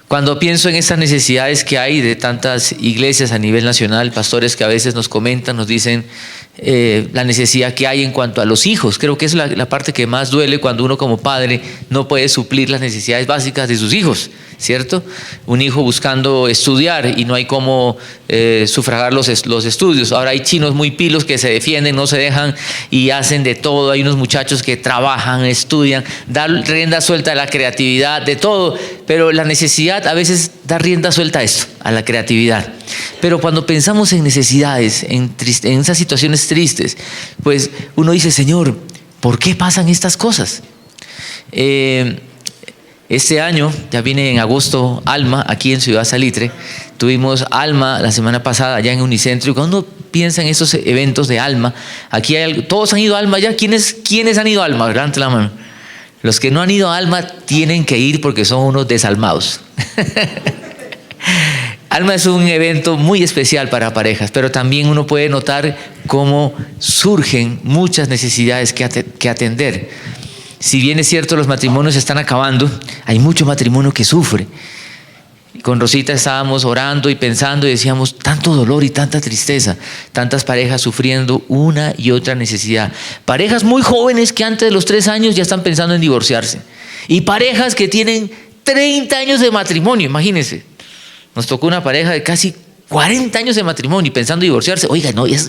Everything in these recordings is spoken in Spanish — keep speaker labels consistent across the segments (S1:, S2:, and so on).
S1: Cuando pienso en estas necesidades que hay de tantas iglesias a nivel nacional, pastores que a veces nos comentan, nos dicen la necesidad que hay en cuanto a los hijos. Creo que es la parte que más duele cuando uno como padre no puede suplir las necesidades básicas de sus hijos, ¿cierto? Un hijo buscando estudiar y no hay cómo sufragar los estudios. Ahora hay chinos muy pilos que se defienden, no se dejan y hacen de todo. Hay unos muchachos que trabajan, estudian, dan rienda suelta a la creatividad, de todo, pero la necesidad a veces da rienda suelta a esto, a la creatividad. Pero cuando pensamos en necesidades, en esas situaciones tristes, pues uno dice, Señor, ¿por qué pasan estas cosas? Este año, ya viene en agosto Alma, aquí en Ciudad Salitre. Tuvimos Alma la semana pasada allá en Unicentro. Y cuando uno piensa en esos eventos de Alma, aquí todos han ido a Alma ya. ¿Quiénes han ido a Alma? Levante la mano. Los que no han ido a Alma tienen que ir porque son unos desalmados. Alma es un evento muy especial para parejas, pero también uno puede notar cómo surgen muchas necesidades que atender. Si bien es cierto los matrimonios se están acabando, hay mucho matrimonio que sufre. Con Rosita estábamos orando y pensando y decíamos, tanto dolor y tanta tristeza, tantas parejas sufriendo una y otra necesidad. Parejas muy jóvenes que antes de los 3 años ya están pensando en divorciarse. Y parejas que tienen 30 años de matrimonio, imagínense. Nos tocó una pareja de casi 40 años de matrimonio y pensando en divorciarse. Oiga, no, ya,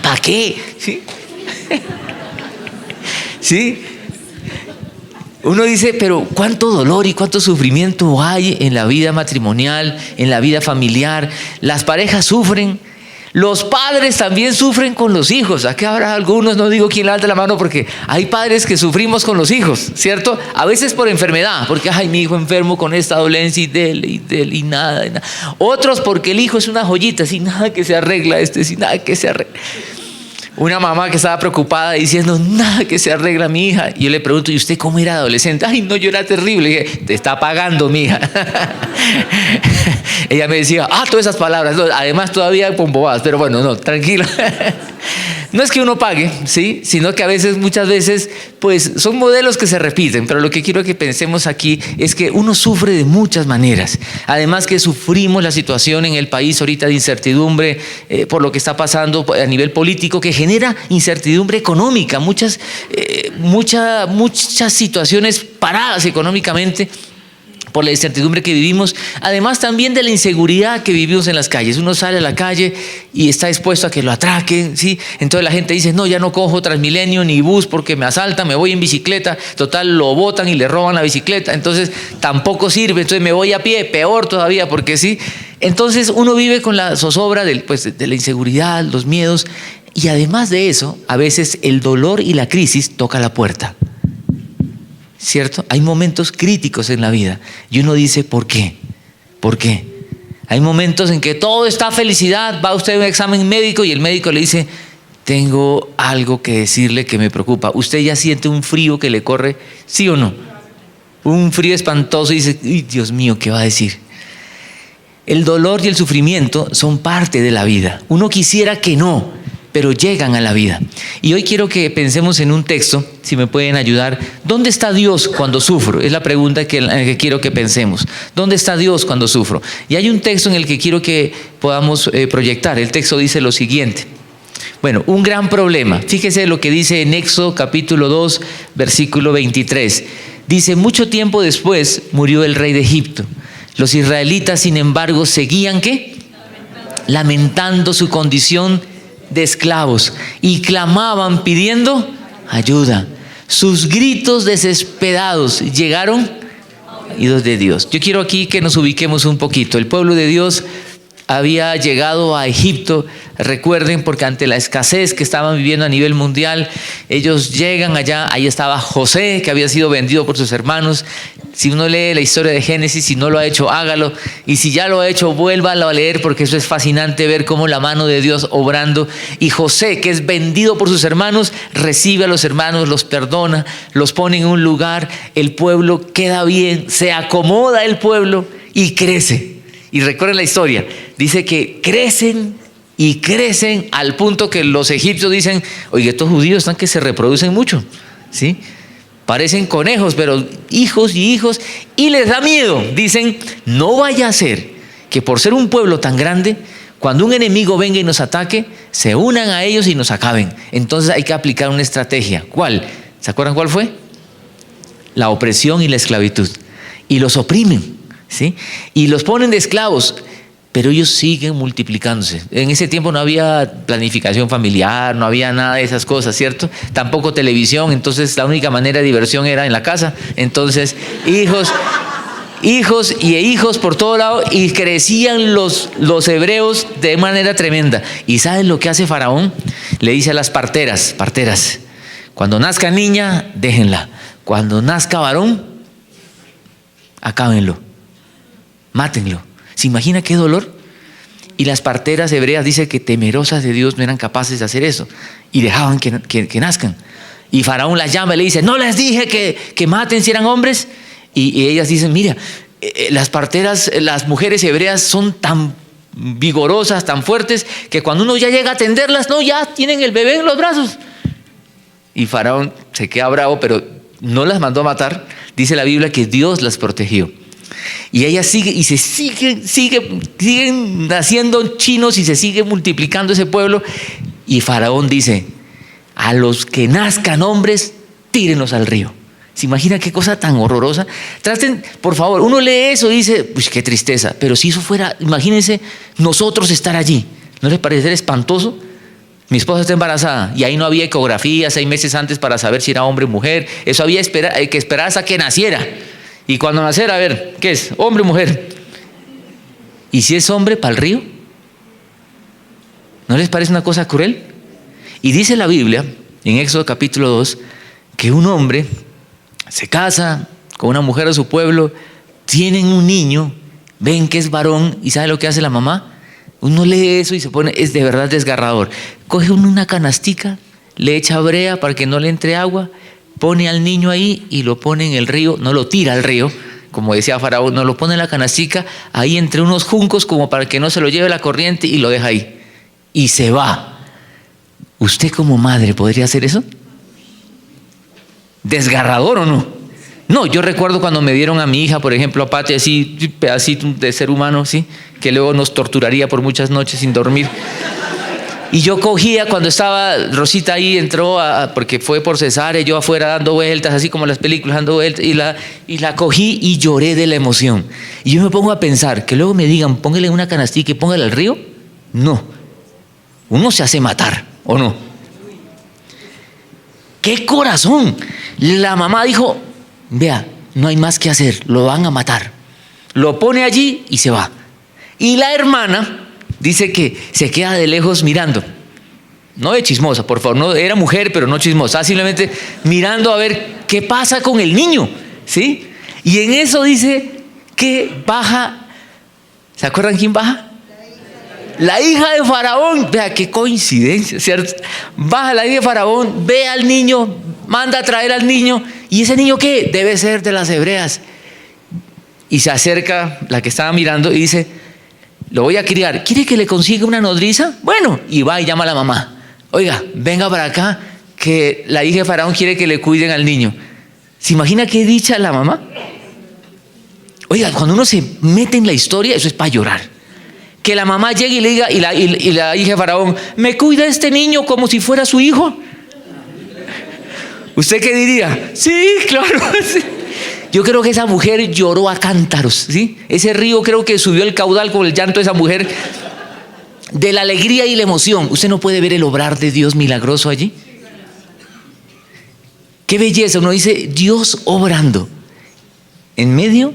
S1: ¿para qué? ¿Sí? ¿Sí? Uno dice, pero cuánto dolor y cuánto sufrimiento hay en la vida matrimonial, en la vida familiar. Las parejas sufren, los padres también sufren con los hijos. Aquí habrá algunos, no digo quién levanta la mano, porque hay padres que sufrimos con los hijos, ¿cierto? A veces por enfermedad, porque ay, mi hijo enfermo con esta dolencia y nada. Otros porque el hijo es una joyita, sin nada que se arregla, sin nada que se arregla. Una mamá que estaba preocupada diciendo, nada que se arregla mi hija. Y yo le pregunto, ¿y usted cómo era adolescente? Ay, no, yo era terrible. Y dije, te está pagando, mi hija. Ella me decía, todas esas palabras. No, además todavía con bobadas, pero bueno, no, tranquila. No es que uno pague, ¿sí? Sino que muchas veces, pues son modelos que se repiten. Pero lo que quiero que pensemos aquí es que uno sufre de muchas maneras. Además que sufrimos la situación en el país ahorita de incertidumbre por lo que está pasando a nivel político, que genera incertidumbre económica, muchas situaciones paradas económicamente por la incertidumbre que vivimos, además también de la inseguridad que vivimos en las calles. Uno sale a la calle y está expuesto a que lo atraquen, ¿sí? Entonces la gente dice, no, ya no cojo Transmilenio ni bus porque me asaltan, me voy en bicicleta, total lo botan y le roban la bicicleta, entonces tampoco sirve, entonces me voy a pie, peor todavía, porque sí. Entonces uno vive con la zozobra de la inseguridad, los miedos, y además de eso, a veces el dolor y la crisis toca la puerta. ¿Cierto? Hay momentos críticos en la vida y uno dice, ¿por qué? ¿Por qué? Hay momentos en que todo está felicidad, va usted a un examen médico y el médico le dice, tengo algo que decirle que me preocupa. ¿Usted ya siente un frío que le corre? ¿Sí o no? Un frío espantoso y dice, ¡ay, Dios mío, qué va a decir! El dolor y el sufrimiento son parte de la vida. Uno quisiera que no, pero llegan a la vida. Y hoy quiero que pensemos en un texto, si me pueden ayudar. ¿Dónde está Dios cuando sufro? Es la pregunta en la que quiero que pensemos. ¿Dónde está Dios cuando sufro? Y hay un texto en el que quiero que podamos proyectar. El texto dice lo siguiente. Bueno, un gran problema. Fíjese lo que dice en Éxodo capítulo 2, versículo 23. Dice, mucho tiempo después murió el rey de Egipto. Los israelitas, sin embargo, seguían, ¿qué? Lamentando su condición de esclavos y clamaban pidiendo ayuda. Sus gritos desesperados llegaron a oídos de Dios. Yo quiero aquí que nos ubiquemos un poquito. El pueblo de Dios había llegado a Egipto, recuerden, porque ante la escasez que estaban viviendo a nivel mundial, ellos llegan allá. Ahí estaba José, que había sido vendido por sus hermanos. Si uno lee la historia de Génesis, si no lo ha hecho, hágalo. Y si ya lo ha hecho, vuélvalo a leer, porque eso es fascinante ver cómo la mano de Dios obrando. Y José, que es vendido por sus hermanos, recibe a los hermanos, los perdona, los pone en un lugar. El pueblo queda bien, se acomoda el pueblo y crece. Y recuerden la historia, dice que crecen y crecen al punto que los egipcios dicen, oye, estos judíos están que se reproducen mucho, ¿sí? Parecen conejos, pero hijos y hijos, y les da miedo. Dicen, no vaya a ser que por ser un pueblo tan grande, cuando un enemigo venga y nos ataque, se unan a ellos y nos acaben. Entonces hay que aplicar una estrategia. ¿Cuál? ¿Se acuerdan cuál fue? La opresión y la esclavitud. Y los oprimen, ¿sí? Y los ponen de esclavos. Pero ellos siguen multiplicándose. En ese tiempo no había planificación familiar, no había nada de esas cosas, ¿cierto? Tampoco televisión, entonces la única manera de diversión era en la casa. Entonces, hijos y hijos por todo lado, y crecían los hebreos de manera tremenda. ¿Y saben lo que hace Faraón? Le dice a las parteras, cuando nazca niña, déjenla. Cuando nazca varón, acábenlo, mátenlo. ¿Se imagina qué dolor? Y las parteras hebreas dicen que temerosas de Dios no eran capaces de hacer eso y dejaban que nazcan. Y Faraón las llama y le dice, ¿no les dije que maten si eran hombres? Y ellas dicen, mira, las parteras, las mujeres hebreas son tan vigorosas, tan fuertes, que cuando uno ya llega a atenderlas, no, ya tienen el bebé en los brazos. Y Faraón se queda bravo, pero no las mandó a matar. Dice la Biblia que Dios las protegió. Y ellas siguen naciendo chinos y se sigue multiplicando ese pueblo. Y Faraón dice, a los que nazcan hombres, tírenlos al río. ¿Se imagina qué cosa tan horrorosa? Traten, por favor, uno lee eso y dice, pues qué tristeza. Pero si eso fuera, imagínense nosotros estar allí. ¿No les parecería espantoso? Mi esposa está embarazada y ahí no había ecografía 6 meses antes para saber si era hombre o mujer. Eso había que esperar hasta que naciera. Y cuando naciera, a ver, ¿qué es? ¿Hombre o mujer? ¿Y si es hombre, para el río? ¿No les parece una cosa cruel? Y dice la Biblia, en Éxodo capítulo 2, que un hombre se casa con una mujer de su pueblo, tienen un niño, ven que es varón, y ¿sabe lo que hace la mamá? Uno lee eso y se pone, es de verdad desgarrador. Coge una canastica, le echa brea para que no le entre agua, pone al niño ahí y lo pone en el río, no lo tira al río, como decía Faraón, no lo pone en la canastica, ahí entre unos juncos como para que no se lo lleve la corriente y lo deja ahí. Y se va. ¿Usted como madre podría hacer eso? ¿Desgarrador o no? No, yo recuerdo cuando me dieron a mi hija, por ejemplo, a Pati, así, pedacito de ser humano, ¿sí? Que luego nos torturaría por muchas noches sin dormir. Y yo cogía, cuando estaba Rosita ahí, entró, porque fue por cesárea, yo afuera dando vueltas, así como las películas, dando vueltas, y la cogí y lloré de la emoción. Y yo me pongo a pensar, que luego me digan, póngale una canastica y póngale al río. No, uno se hace matar, ¿o no? ¡Qué corazón! La mamá dijo, vea, no hay más que hacer, lo van a matar. Lo pone allí y se va. Y la hermana dice que se queda de lejos mirando. No de chismosa, por favor, no era mujer, pero no chismosa, simplemente mirando a ver qué pasa con el niño, ¿sí? Y en eso dice que baja, ¿se acuerdan quién baja? La hija de Faraón. Vea qué coincidencia, ¿cierto? Baja la hija de Faraón, ve al niño, manda a traer al niño. ¿Y ese niño qué? Debe ser de las hebreas. Y se acerca la que estaba mirando y dice, lo voy a criar, ¿quiere que le consiga una nodriza? Bueno, y va y llama a la mamá, oiga, venga para acá, que la hija de Faraón quiere que le cuiden al niño. ¿Se imagina qué dicha la mamá? Oiga, cuando uno se mete en la historia, eso es para llorar. Que la mamá llegue y le diga, y la hija de Faraón, me cuida este niño como si fuera su hijo. ¿Usted qué diría? Sí, claro, sí. Yo creo que esa mujer lloró a cántaros, ¿sí? Ese río creo que subió el caudal con el llanto de esa mujer, de la alegría y la emoción. ¿Usted no puede ver el obrar de Dios milagroso allí? Qué belleza, uno dice, Dios obrando en medio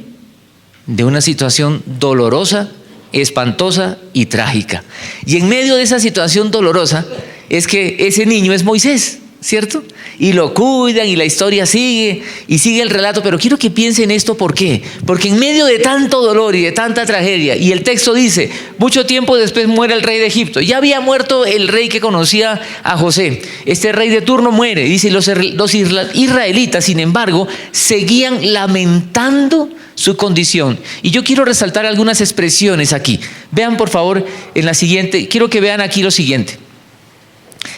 S1: de una situación dolorosa, espantosa y trágica. Y en medio de esa situación dolorosa es que ese niño es Moisés, ¿cierto? Y lo cuidan y la historia sigue y sigue el relato, pero quiero que piensen esto, ¿por qué? Porque en medio de tanto dolor y de tanta tragedia, y el texto dice, mucho tiempo después muere el rey de Egipto. Ya había muerto el rey que conocía a José. Este rey de turno muere, dice, los israelitas, sin embargo, seguían lamentando su condición. Y yo quiero resaltar algunas expresiones aquí. Vean por favor en la siguiente, quiero que vean aquí lo siguiente.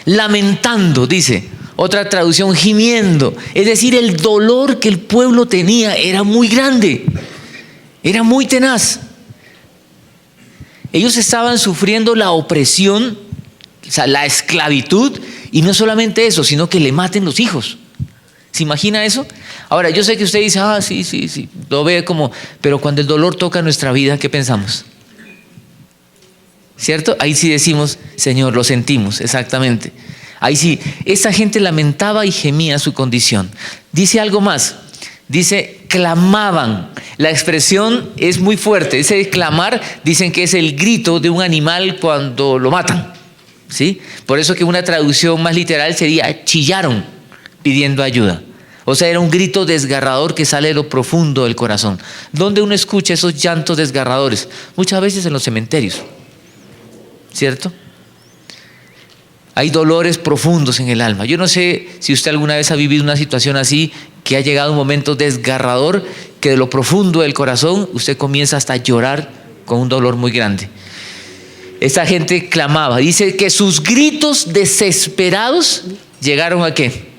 S1: Lamentando, dice, Otra traducción, gimiendo. Es decir, el dolor que el pueblo tenía era muy grande, era muy tenaz. Ellos estaban sufriendo la opresión, o sea, la esclavitud, y no solamente eso, sino que le maten los hijos. ¿Se imagina eso? Ahora, yo sé que usted dice, sí, lo ve como, pero cuando el dolor toca nuestra vida, ¿qué pensamos? ¿Cierto? Ahí sí decimos, Señor, lo sentimos, exactamente. Ahí sí, esa gente lamentaba y gemía su condición. Dice algo más, dice, clamaban. La expresión es muy fuerte, ese clamar dicen que es el grito de un animal cuando lo matan, ¿sí? Por eso que una traducción más literal sería, chillaron pidiendo ayuda. O sea, era un grito desgarrador que sale de lo profundo del corazón. ¿Dónde uno escucha esos llantos desgarradores? Muchas veces en los cementerios, ¿cierto? Hay dolores profundos en el alma. Yo no sé si usted alguna vez ha vivido una situación así, que ha llegado un momento desgarrador, que de lo profundo del corazón usted comienza hasta a llorar con un dolor muy grande. Esta gente clamaba, dice que sus gritos desesperados llegaron ¿a qué?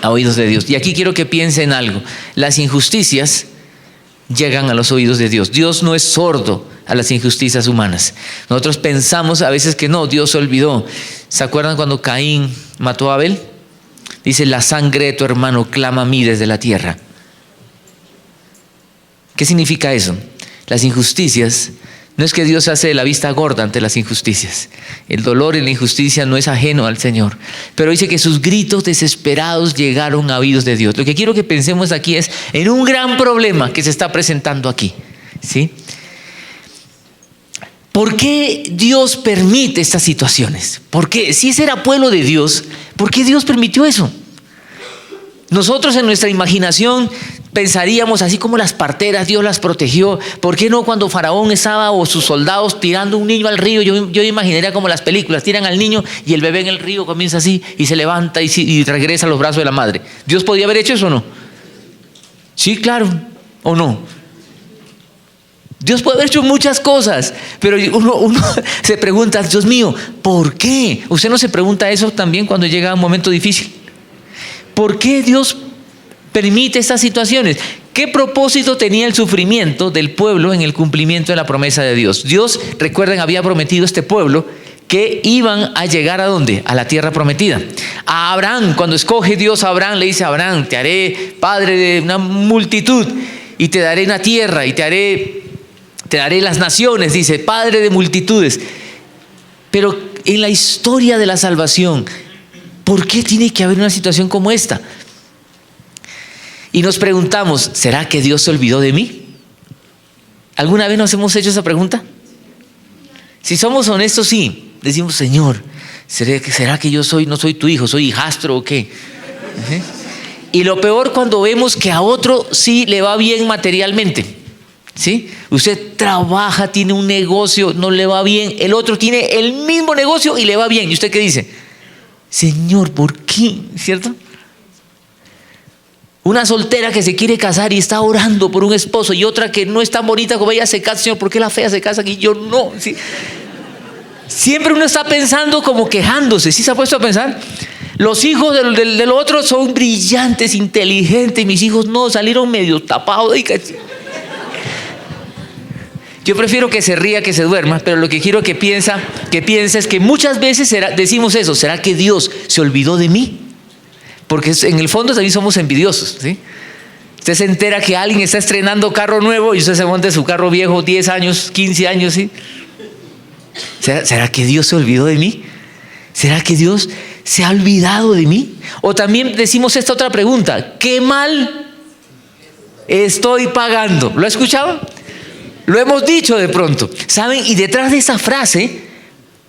S1: A oídos de Dios. Y aquí quiero que piense en algo. Las injusticias llegan a los oídos de Dios. Dios no es sordo a las injusticias humanas. Nosotros pensamos a veces que no, Dios se olvidó. ¿Se acuerdan cuando Caín mató a Abel? Dice, la sangre de tu hermano clama a mí desde la tierra. ¿Qué significa eso? Las injusticias, no es que Dios se hace de la vista gorda ante las injusticias. El dolor y la injusticia no es ajeno al Señor. Pero dice que sus gritos desesperados llegaron a oídos de Dios. Lo que quiero que pensemos aquí es en un gran problema que se está presentando aquí, ¿sí? ¿Por qué Dios permite estas situaciones? ¿Por qué? Si ese era pueblo de Dios, ¿por qué Dios permitió eso? Nosotros en nuestra imaginación pensaríamos así como las parteras, Dios las protegió. ¿Por qué no cuando Faraón estaba o sus soldados tirando un niño al río? Yo imaginaría como las películas, tiran al niño y el bebé en el río comienza así y se levanta y regresa a los brazos de la madre. ¿Dios podía haber hecho eso o no? Sí, claro, ¿o no? Dios puede haber hecho muchas cosas, pero uno se pregunta, Dios mío, ¿por qué? ¿Usted no se pregunta eso también cuando llega un momento difícil? ¿Por qué Dios permite estas situaciones? ¿Qué propósito tenía el sufrimiento del pueblo en el cumplimiento de la promesa de Dios? Dios, recuerden, había prometido a este pueblo que iban a llegar ¿a dónde? A la tierra prometida. A Abraham, cuando escoge Dios a Abraham, le dice a Abraham, te haré padre de una multitud y te daré una tierra y te daré las naciones, dice, padre de multitudes. Pero en la historia de la salvación, ¿por qué tiene que haber una situación como esta? Y nos preguntamos, ¿será que Dios se olvidó de mí? ¿Alguna vez nos hemos hecho esa pregunta? Si somos honestos, sí. Decimos, Señor, ¿será que yo no soy tu hijo, soy hijastro o qué? Y lo peor cuando vemos que a otro sí le va bien materialmente. ¿Sí? Usted trabaja, tiene un negocio, no le va bien. El otro tiene el mismo negocio y le va bien. ¿Y usted qué dice? Señor, ¿por qué? ¿Cierto? Una soltera que se quiere casar y está orando por un esposo y otra que no es tan bonita como ella se casa. Señor, ¿por qué la fea se casa y yo no? ¿Sí? Siempre uno está pensando como quejándose. ¿Sí se ha puesto a pensar? Los hijos del otro son brillantes, inteligentes. Mis hijos no, salieron medio tapados. Yo prefiero que se ría que se duerma, pero lo que quiero que piense es que muchas veces decimos eso, ¿será que Dios se olvidó de mí? Porque en el fondo también somos envidiosos, ¿sí? Usted se entera que alguien está estrenando carro nuevo y usted se monta en su carro viejo 10 años, 15 años, ¿sí? ¿Será que Dios se olvidó de mí? ¿Será que Dios se ha olvidado de mí? O también decimos esta otra pregunta, ¿qué mal estoy pagando? ¿Lo ha escuchado? Lo hemos dicho de pronto, ¿saben? Y detrás de esa frase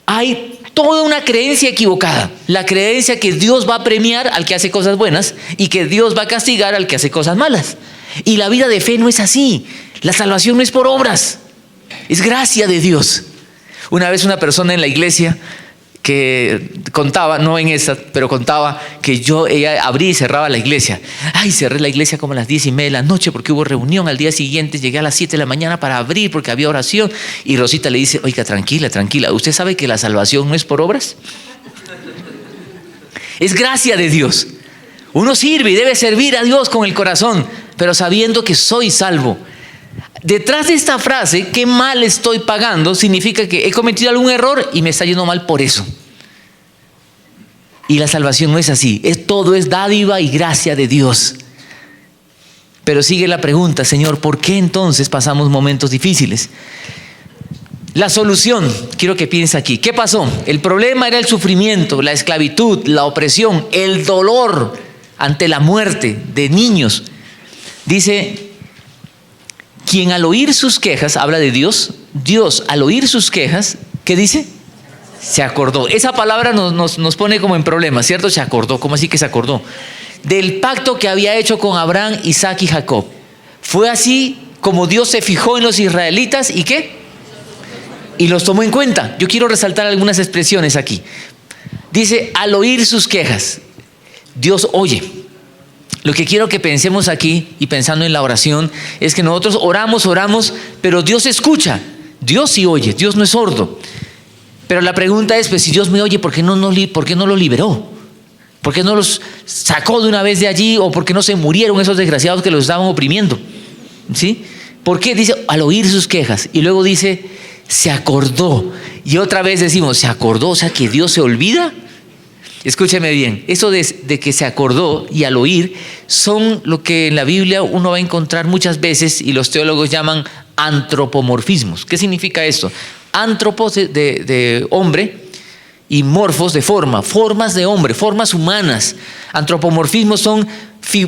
S1: hay toda una creencia equivocada. La creencia que Dios va a premiar al que hace cosas buenas y que Dios va a castigar al que hace cosas malas. Y la vida de fe no es así. La salvación no es por obras, es gracia de Dios. Una vez una persona en la iglesia que contaba, no en esa, pero contaba que ella abría y cerraba la iglesia. Ay, cerré la iglesia como a las 10:30 de la noche porque hubo reunión. Al día siguiente llegué a las 7 de la mañana para abrir porque había oración. Y Rosita le dice, oiga, tranquila, ¿usted sabe que la salvación no es por obras? Es gracia de Dios. Uno sirve y debe servir a Dios con el corazón, pero sabiendo que soy salvo. Detrás de esta frase, qué mal estoy pagando, significa que he cometido algún error y me está yendo mal por eso. Y la salvación no es así, todo es dádiva y gracia de Dios. Pero sigue la pregunta, Señor, ¿por qué entonces pasamos momentos difíciles? La solución, quiero que piense aquí, ¿qué pasó? El problema era el sufrimiento, la esclavitud, la opresión, el dolor ante la muerte de niños. Dice, quien al oír sus quejas, habla de Dios, Dios al oír sus quejas, ¿qué dice? Se acordó. Esa palabra nos pone como en problemas, ¿cierto? Se acordó. ¿Cómo así que se acordó? Del pacto que había hecho con Abraham, Isaac y Jacob. Fue así como Dios se fijó en los israelitas y ¿qué? Y los tomó en cuenta. Yo quiero resaltar algunas expresiones aquí. Dice, al oír sus quejas, Dios oye. Lo que quiero que pensemos aquí y pensando en la oración es que nosotros oramos, pero Dios escucha. Dios sí oye, Dios no es sordo. Pero la pregunta es, pues si Dios me oye, ¿por qué no lo liberó? ¿Por qué no los sacó de una vez de allí? ¿O por qué no se murieron esos desgraciados que los estaban oprimiendo? ¿Sí? ¿Por qué? Dice, al oír sus quejas. Y luego dice, se acordó. Y otra vez decimos, ¿se acordó? O sea, que Dios se olvida. Escúcheme bien, eso de que se acordó y al oír son lo que en la Biblia uno va a encontrar muchas veces y los teólogos llaman antropomorfismos. ¿Qué significa esto? Antropos de hombre y morfos de formas de hombre, formas humanas. Antropomorfismos son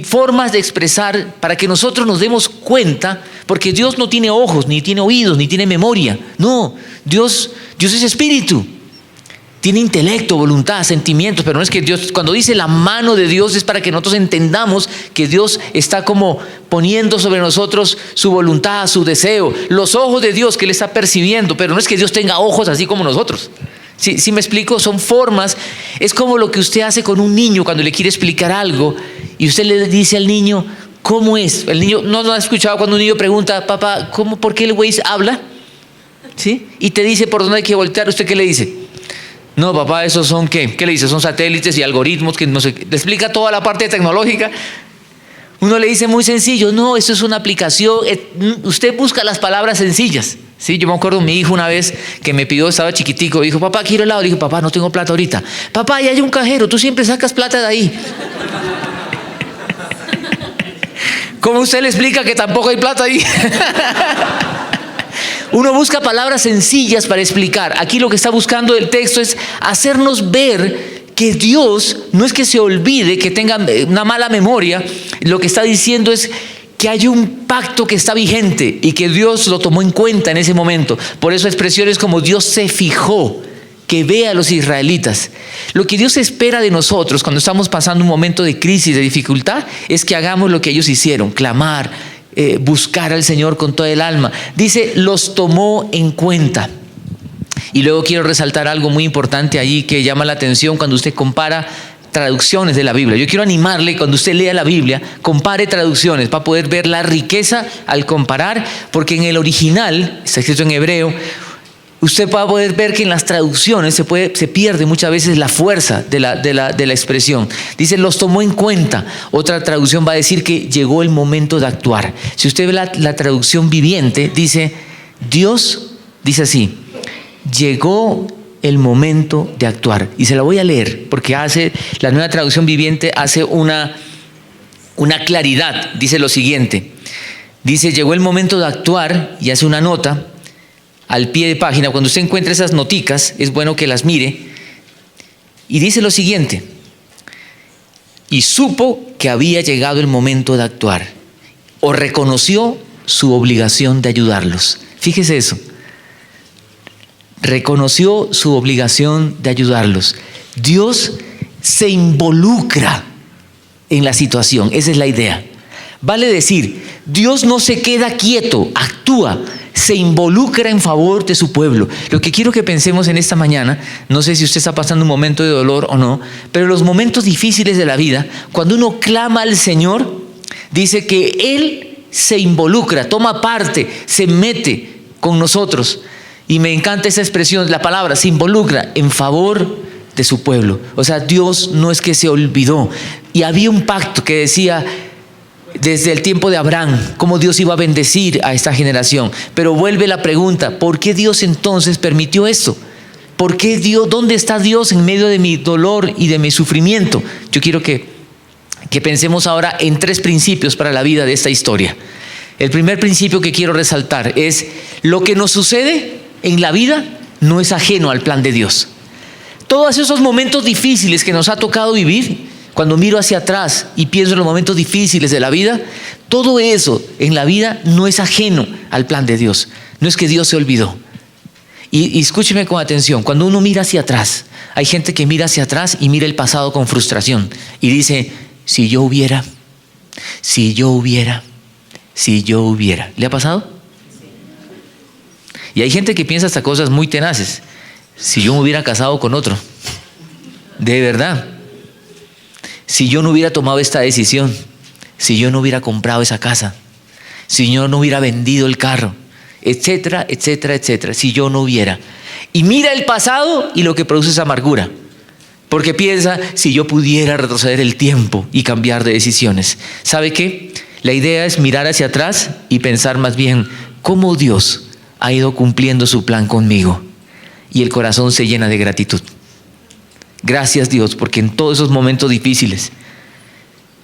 S1: formas de expresar para que nosotros nos demos cuenta, porque Dios no tiene ojos, ni tiene oídos, ni tiene memoria. No, Dios es espíritu. Tiene intelecto, voluntad, sentimientos, pero no es que Dios, cuando dice la mano de Dios es para que nosotros entendamos que Dios está como poniendo sobre nosotros su voluntad, su deseo, los ojos de Dios que Él está percibiendo, pero no es que Dios tenga ojos así como nosotros. ¿Sí me explico? Son formas, es como lo que usted hace con un niño cuando le quiere explicar algo y usted le dice al niño, ¿cómo es? El niño, ¿no ha escuchado cuando un niño pregunta, papá, por qué el güey habla? ¿Sí? Y te dice por dónde hay que voltear, ¿usted qué le dice? No, papá, esos son ¿qué? ¿Qué le dice? Son satélites y algoritmos que no sé, le explica toda la parte tecnológica. Uno le dice muy sencillo, no, eso es una aplicación, usted busca las palabras sencillas. Sí, yo me acuerdo mi hijo una vez que me pidió, estaba chiquitico, dijo, papá, quiero helado. Le dije, papá, no tengo plata ahorita. Papá, ahí hay un cajero, tú siempre sacas plata de ahí. ¿Cómo usted le explica que tampoco hay plata ahí? Uno busca palabras sencillas para explicar. Aquí lo que está buscando el texto es hacernos ver que Dios no es que se olvide, que tenga una mala memoria. Lo que está diciendo es que hay un pacto que está vigente y que Dios lo tomó en cuenta en ese momento. Por eso expresiones como Dios se fijó, que ve a los israelitas. Lo que Dios espera de nosotros cuando estamos pasando un momento de crisis, de dificultad, es que hagamos lo que ellos hicieron, clamar, buscar al Señor con toda el alma. Dice, los tomó en cuenta. Y luego quiero resaltar algo muy importante ahí que llama la atención cuando usted compara traducciones de la Biblia. Yo quiero animarle, cuando usted lea la Biblia, compare traducciones para poder ver la riqueza al comparar, porque en el original, está escrito en hebreo, usted va a poder ver que en las traducciones se pierde muchas veces la fuerza de la expresión. Dice, los tomó en cuenta. Otra traducción va a decir que llegó el momento de actuar. Si usted ve la traducción viviente, dice, Dios, dice así, llegó el momento de actuar. Y se la voy a leer, porque la nueva traducción viviente hace una claridad. Dice lo siguiente, dice, llegó el momento de actuar, y hace una nota al pie de página. Cuando usted encuentre esas noticas, es bueno que las mire. Y dice lo siguiente, y supo que había llegado el momento de actuar, o reconoció su obligación de ayudarlos. Fíjese eso. Reconoció su obligación de ayudarlos. Dios se involucra en la situación, esa es la idea. Vale decir, Dios no se queda quieto, actúa, se involucra en favor de su pueblo. Lo que quiero que pensemos en esta mañana, no sé si usted está pasando un momento de dolor o no, pero los momentos difíciles de la vida, cuando uno clama al Señor, dice que Él se involucra, toma parte, se mete con nosotros. Y me encanta esa expresión, la palabra, se involucra en favor de su pueblo. O sea, Dios no es que se olvidó. Y había un pacto que decía desde el tiempo de Abraham cómo Dios iba a bendecir a esta generación. Pero vuelve la pregunta, ¿por qué Dios entonces permitió esto? ¿Por qué Dios? ¿Dónde está Dios en medio de mi dolor y de mi sufrimiento? Yo quiero que pensemos ahora en 3 principios para la vida de esta historia. El primer principio que quiero resaltar es: lo que nos sucede en la vida no es ajeno al plan de Dios. Todos esos momentos difíciles que nos ha tocado vivir, cuando miro hacia atrás y pienso en los momentos difíciles de la vida, todo eso en la vida no es ajeno al plan de Dios. No es que Dios se olvidó. Y escúcheme con atención, cuando uno mira hacia atrás, hay gente que mira hacia atrás y mira el pasado con frustración y dice: si yo hubiera, si yo hubiera, si yo hubiera. ¿Le ha pasado? Y hay gente que piensa hasta cosas muy tenaces. Si yo me hubiera casado con otro, de verdad, si yo no hubiera tomado esta decisión, si yo no hubiera comprado esa casa, si yo no hubiera vendido el carro, etcétera, etcétera, etcétera, si yo no hubiera. Y mira el pasado y lo que produce es amargura, porque piensa: si yo pudiera retroceder el tiempo y cambiar de decisiones. ¿Sabe qué? La idea es mirar hacia atrás y pensar más bien cómo Dios ha ido cumpliendo su plan conmigo, y el corazón se llena de gratitud. Gracias, Dios, porque en todos esos momentos difíciles,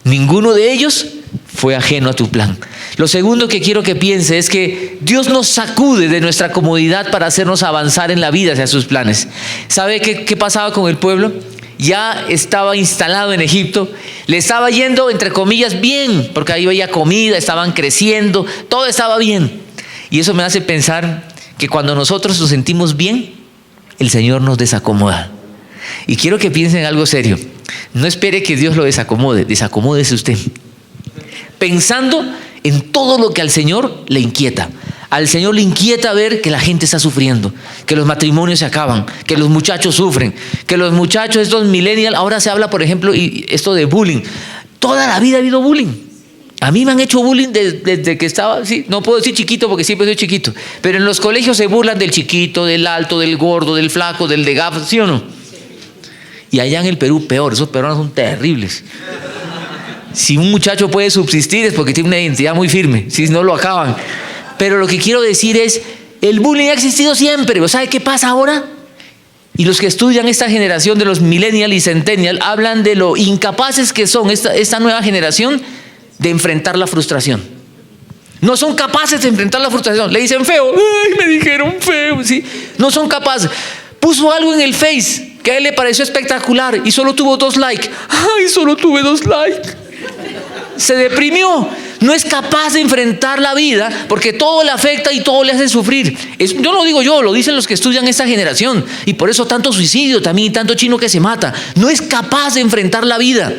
S1: ninguno de ellos fue ajeno a tu plan. Lo segundo que quiero que piense es que Dios nos sacude de nuestra comodidad para hacernos avanzar en la vida hacia sus planes. ¿Sabe qué pasaba con el pueblo? Ya estaba instalado en Egipto, le estaba yendo, entre comillas, bien, porque ahí había comida, estaban creciendo, todo estaba bien. Y eso me hace pensar que cuando nosotros nos sentimos bien, el Señor nos desacomoda. Y quiero que piensen en algo serio. No espere que Dios lo desacomode, desacomódese usted, pensando en todo lo que al Señor le inquieta. Al Señor le inquieta ver que la gente está sufriendo, que los matrimonios se acaban, que los muchachos sufren, que los muchachos, estos millennials, ahora se habla, por ejemplo, y esto de bullying. Toda la vida ha habido bullying. A mí me han hecho bullying desde que estaba, sí, no puedo decir chiquito porque siempre soy chiquito, pero en los colegios se burlan del chiquito, del alto, del gordo, del flaco, del de gafas, ¿sí o no? Y allá en el Perú peor, esos peruanos son terribles. Si un muchacho puede subsistir es porque tiene una identidad muy firme, si no lo acaban. Pero lo que quiero decir es, el bullying ha existido siempre. ¿Sabe qué pasa ahora? Y los que estudian esta generación de los millennials y centennials hablan de lo incapaces que son esta nueva generación de enfrentar la frustración. No son capaces de enfrentar la frustración. Le dicen feo, ay, me dijeron feo, ¿sí? No son capaces. Puso algo en el Face que a él le pareció espectacular y solo tuvo 2 likes. Ay, solo tuve 2 likes. Se deprimió. No es capaz de enfrentar la vida porque todo le afecta y todo le hace sufrir. Yo no lo digo yo, lo dicen los que estudian esta generación. Y por eso tanto suicidio también y tanto chino que se mata. No es capaz de enfrentar la vida.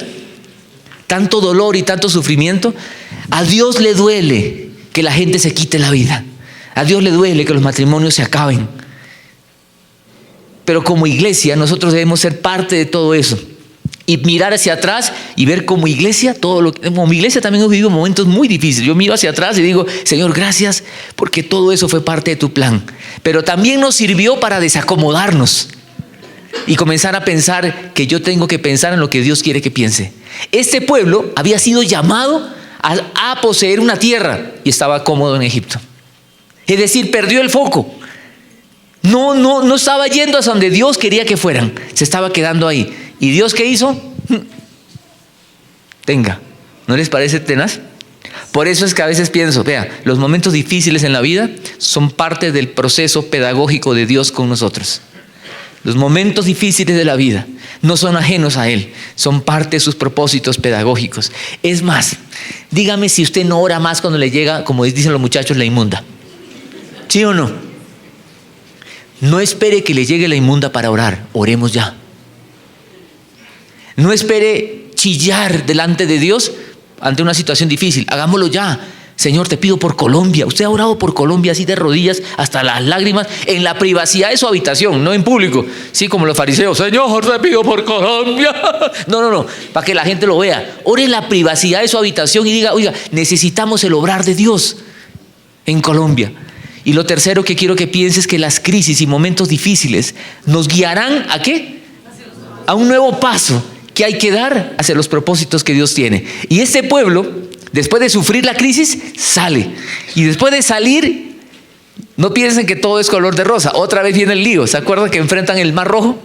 S1: Tanto dolor y tanto sufrimiento. A Dios le duele que la gente se quite la vida. A Dios le duele que los matrimonios se acaben. Pero como iglesia nosotros debemos ser parte de todo eso. Y mirar hacia atrás y ver como iglesia como iglesia también hemos vivido momentos muy difíciles. Yo miro hacia atrás y digo: Señor, gracias porque todo eso fue parte de tu plan. Pero también nos sirvió para desacomodarnos y comenzar a pensar que yo tengo que pensar en lo que Dios quiere que piense. Este pueblo había sido llamado a poseer una tierra y estaba cómodo en Egipto. Es decir, perdió el foco. No estaba yendo hacia donde Dios quería que fueran. Se estaba quedando ahí. ¿Y Dios qué hizo? Tenga, ¿no les parece tenaz? Por eso es que a veces pienso, vea, los momentos difíciles en la vida son parte del proceso pedagógico de Dios con nosotros. Los momentos difíciles de la vida no son ajenos a Él, son parte de sus propósitos pedagógicos. Es más, dígame si usted no ora más cuando le llega, como dicen los muchachos, la inmunda. ¿Sí o no? No espere que le llegue la inmunda para orar, oremos ya. No espere chillar delante de Dios ante una situación difícil, hagámoslo ya. Señor, te pido por Colombia. Usted ha orado por Colombia así de rodillas hasta las lágrimas en la privacidad de su habitación, no en público, sí, como los fariseos. Señor, te pido por Colombia. No, para que la gente lo vea. Ore en la privacidad de su habitación y diga: oiga, necesitamos el obrar de Dios en Colombia. Y lo tercero que quiero que pienses es que las crisis y momentos difíciles nos guiarán ¿a qué? a un nuevo paso que hay que dar hacia los propósitos que Dios tiene. Y este pueblo, después de sufrir la crisis, sale. Y después de salir, no piensen que todo es color de rosa. Otra vez viene el lío. ¿Se acuerdan que enfrentan el Mar Rojo?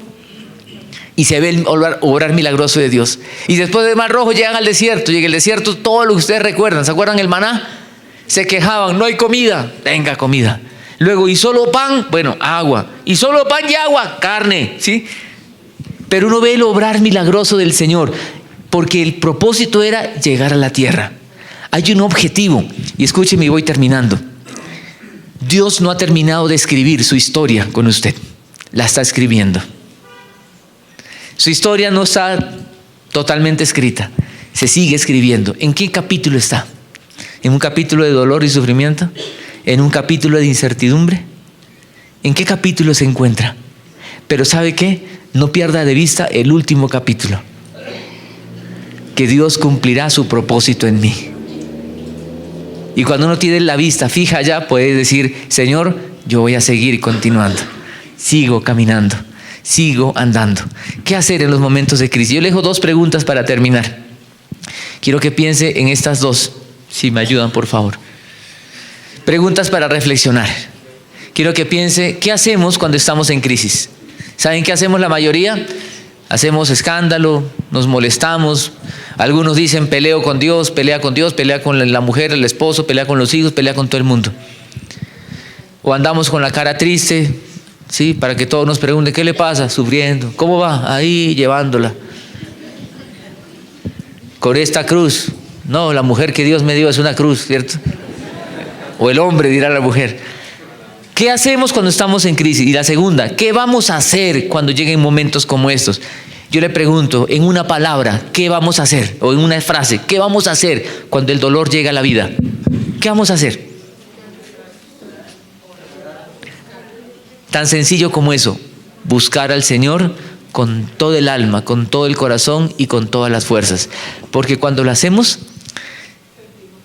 S1: Y se ve el obrar milagroso de Dios. Y después del Mar Rojo llegan al desierto. Y en el desierto todo lo que ustedes recuerdan. ¿Se acuerdan el maná? Se quejaban, no hay comida. Venga, comida. Luego, y solo pan, bueno, agua. Y solo pan y agua, carne, ¿sí? Pero uno ve el obrar milagroso del Señor, porque el propósito era llegar a la tierra. Hay un objetivo, y escúcheme y voy terminando. Dios no ha terminado de escribir su historia con usted, la está escribiendo. Su historia no está totalmente escrita, se sigue escribiendo. ¿En qué capítulo está? ¿En un capítulo de dolor y sufrimiento? ¿En un capítulo de incertidumbre? ¿En qué capítulo se encuentra? Pero ¿sabe qué? No pierda de vista el último capítulo. Que Dios cumplirá su propósito en mí. Y cuando uno tiene la vista fija allá, puede decir, Señor, yo voy a seguir continuando. Sigo caminando, sigo andando. ¿Qué hacer en los momentos de crisis? Yo le dejo 2 preguntas para terminar. Quiero que piense en estas 2. Si me ayudan, por favor. Preguntas para reflexionar. Quiero que piense, ¿qué hacemos cuando estamos en crisis? ¿Saben qué hacemos la mayoría? Hacemos escándalo, nos molestamos. Algunos dicen, peleo con Dios, pelea con la mujer, el esposo, pelea con los hijos, pelea con todo el mundo. O andamos con la cara triste, ¿sí? Para que todos nos pregunten, ¿qué le pasa? Sufriendo. ¿Cómo va? Ahí llevándola. Con esta cruz. No, la mujer que Dios me dio es una cruz, ¿cierto? O el hombre, dirá la mujer. ¿Qué hacemos cuando estamos en crisis? Y la segunda, ¿qué vamos a hacer cuando lleguen momentos como estos? Yo le pregunto, en una palabra, ¿qué vamos a hacer? O en una frase, ¿qué vamos a hacer cuando el dolor llega a la vida? ¿Qué vamos a hacer? Tan sencillo como eso, buscar al Señor con todo el alma, con todo el corazón y con todas las fuerzas. Porque cuando lo hacemos,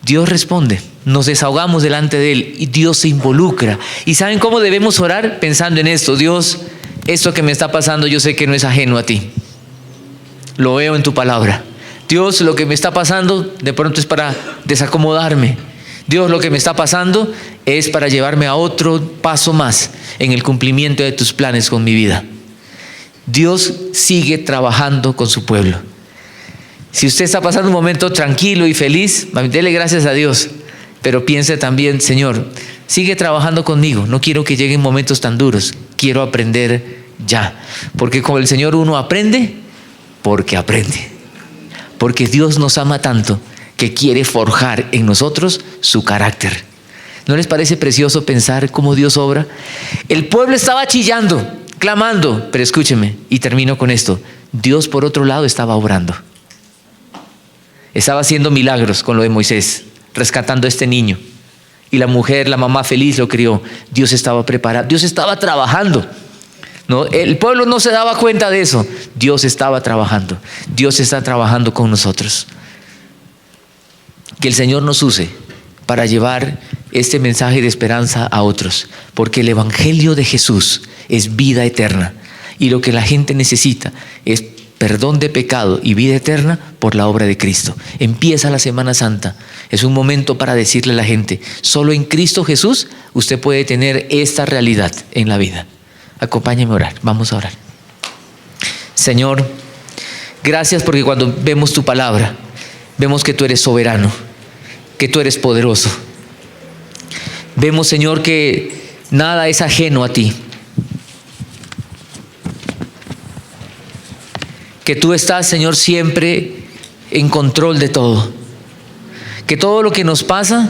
S1: Dios responde, nos desahogamos delante de Él y Dios se involucra. ¿Y saben cómo debemos orar? Pensando en esto, Dios, esto que me está pasando yo sé que no es ajeno a ti. Lo veo en tu palabra. Dios, lo que me está pasando de pronto es para desacomodarme. Dios, lo que me está pasando es para llevarme a otro paso más en el cumplimiento de tus planes con mi vida. Dios sigue trabajando con su pueblo. Si usted está pasando un momento tranquilo y feliz, dele gracias a Dios. Pero piense también, Señor, sigue trabajando conmigo. No quiero que lleguen momentos tan duros. Quiero aprender ya. Porque con el Señor uno aprende porque aprende. Porque Dios nos ama tanto que quiere forjar en nosotros su carácter. ¿No les parece precioso pensar cómo Dios obra? El pueblo estaba chillando, clamando, pero escúcheme, y termino con esto. Dios por otro lado estaba obrando. Estaba haciendo milagros con lo de Moisés, rescatando a este niño. Y la mujer, la mamá feliz lo crió. Dios estaba preparado, Dios estaba trabajando. No, el pueblo no se daba cuenta de eso. Dios estaba trabajando. Dios está trabajando con nosotros. Que el Señor nos use para llevar este mensaje de esperanza a otros. Porque el Evangelio de Jesús es vida eterna. Y lo que la gente necesita es perdón de pecado y vida eterna por la obra de Cristo. Empieza la Semana Santa. Es un momento para decirle a la gente, solo en Cristo Jesús usted puede tener esta realidad en la vida. Acompáñeme a orar. Vamos a orar. Señor, gracias porque cuando vemos tu palabra, vemos que tú eres soberano, que tú eres poderoso. Vemos, Señor, que nada es ajeno a ti. Que tú estás, Señor, siempre en control de todo. Que todo lo que nos pasa,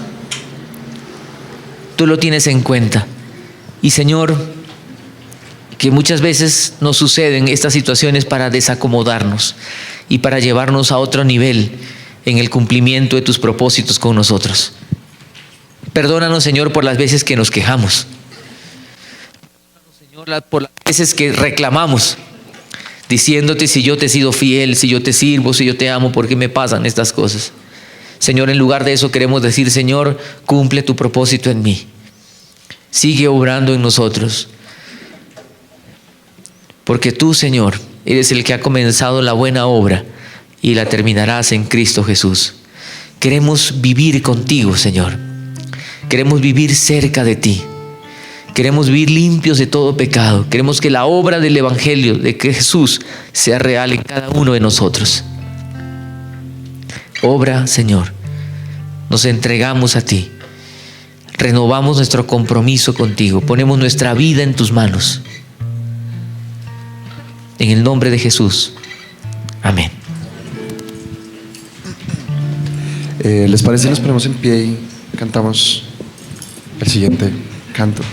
S1: tú lo tienes en cuenta. Y, Señor, que muchas veces nos suceden estas situaciones para desacomodarnos y para llevarnos a otro nivel en el cumplimiento de tus propósitos con nosotros. Perdónanos, Señor, por las veces que nos quejamos. Perdónanos, Señor, por las veces que reclamamos, diciéndote si yo te he sido fiel, si yo te sirvo, si yo te amo, ¿por qué me pasan estas cosas? Señor, en lugar de eso queremos decir, Señor, cumple tu propósito en mí. Sigue obrando en nosotros. Porque tú, Señor, Eres el que ha comenzado la buena obra y la terminarás en Cristo Jesús. Queremos vivir contigo, Señor. Queremos vivir cerca de ti. Queremos vivir limpios de todo pecado. Queremos que la obra del Evangelio de que Jesús sea real en cada uno de nosotros. Obra, Señor. Nos entregamos a ti. Renovamos nuestro compromiso contigo. Ponemos nuestra vida en tus manos. En el nombre de Jesús. Amén.
S2: ¿Les parece si nos ponemos en pie y cantamos el siguiente canto?